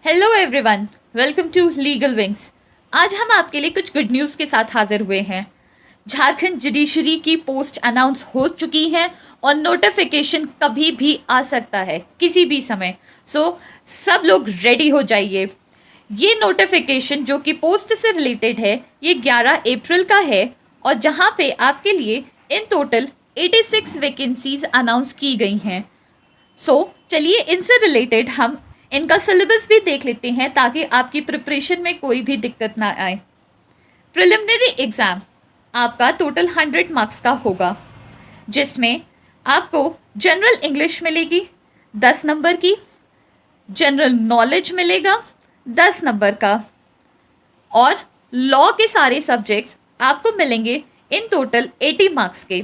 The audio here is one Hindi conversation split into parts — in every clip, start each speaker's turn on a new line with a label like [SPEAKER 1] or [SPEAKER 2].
[SPEAKER 1] Hello everyone, welcome to legal wings. आज हम आपके लिए कुछ गुड न्यूज़ के साथ हाजिर हुए हैं। झारखंड जुडिशरी की पोस्ट अनाउंस हो चुकी है और नोटिफिकेशन कभी भी आ सकता है, किसी भी समय। सो सब लोग रेडी हो जाइए। ये नोटिफिकेशन जो कि पोस्ट से रिलेटेड है, ये 11 अप्रैल का है और जहाँ पे आपके लिए इन टोटल 86 वैकेंसीज अनाउंस की गई हैं। चलिए इनसे रिलेटेड हम इनका सिलेबस भी देख लेते हैं ताकि आपकी प्रिपरेशन में कोई भी दिक्कत ना आए। प्रिलिमिनरी एग्ज़ाम आपका टोटल 100 मार्क्स का होगा, जिसमें आपको जनरल इंग्लिश मिलेगी 10 नंबर की, जनरल नॉलेज मिलेगा 10 नंबर का और लॉ के सारे सब्जेक्ट्स आपको मिलेंगे इन टोटल 80 मार्क्स के।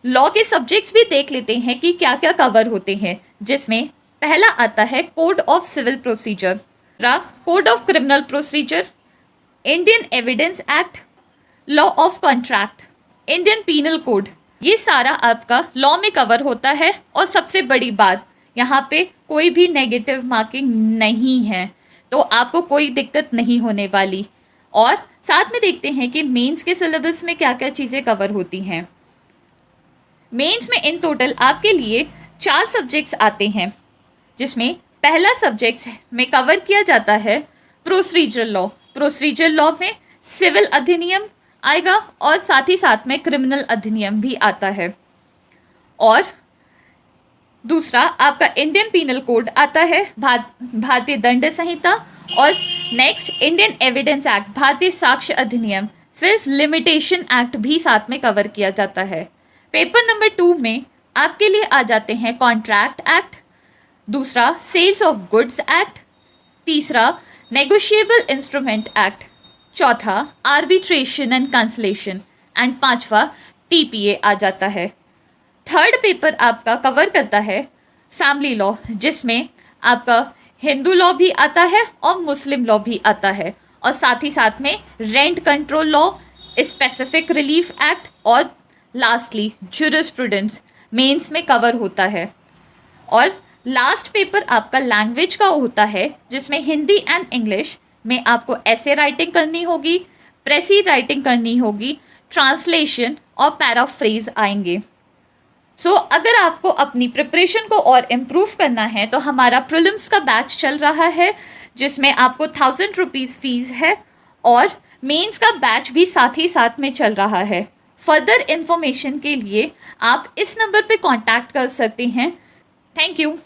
[SPEAKER 1] लॉ के सब्जेक्ट्स भी देख लेते हैं कि क्या क्या कवर होते हैं, जिसमें पहला आता है code of civil procedure, code of criminal procedure, Indian evidence act, law of contract, Indian penal code. ये सारा आपका लॉ में कवर होता है और सबसे बड़ी बात, यहाँ पे कोई भी नेगेटिव मार्किंग नहीं है, तो आपको कोई दिक्कत नहीं होने वाली। और साथ में देखते हैं कि मेंस के सिलेबस में क्या क्या चीज़ें कवर होती हैं। मेंस में इन टोटल आपके लिए 4 सब्जेक्ट्स आते हैं, जिसमें पहला सब्जेक्ट में कवर किया जाता है प्रोसीजरल लॉ। प्रोसीजरल लॉ में सिविल अधिनियम आएगा और साथ ही साथ में क्रिमिनल अधिनियम भी आता है। और दूसरा आपका इंडियन पीनल कोड आता है, भारतीय दंड संहिता, और नेक्स्ट इंडियन एविडेंस एक्ट, भारतीय साक्ष्य अधिनियम, फिर लिमिटेशन एक्ट भी साथ में कवर किया जाता है। पेपर नंबर 2 में आपके लिए आ जाते हैं कॉन्ट्रैक्ट एक्ट, दूसरा सेल्स ऑफ गुड्स एक्ट, तीसरा नेगोशिएबल इंस्ट्रूमेंट एक्ट, चौथा आर्बिट्रेशन एंड कंसलेशन एंड पांचवा टीपीए आ जाता है। थर्ड पेपर आपका कवर करता है फैमिली लॉ, जिसमें आपका हिंदू लॉ भी आता है और मुस्लिम लॉ भी आता है, और साथ ही साथ में rent control law, specific relief act और लास्टली ज्यूरिस्प्रूडेंस मेंस में कवर होता है। और लास्ट पेपर आपका लैंग्वेज का होता है, जिसमें हिंदी एंड इंग्लिश में आपको ऐसे राइटिंग करनी होगी, प्रेसी राइटिंग करनी होगी, ट्रांसलेशन और पैराफ्रेज आएंगे। अगर आपको अपनी प्रिपरेशन को और इम्प्रूव करना है तो हमारा प्रीलिम्स का बैच चल रहा है, जिसमें आपको 1000 रुपीज़ फीस है, और मेंस का बैच भी साथ ही साथ में चल रहा है। फर्दर इंफॉर्मेशन के लिए आप इस नंबर पे कांटेक्ट कर सकते हैं। Thank you.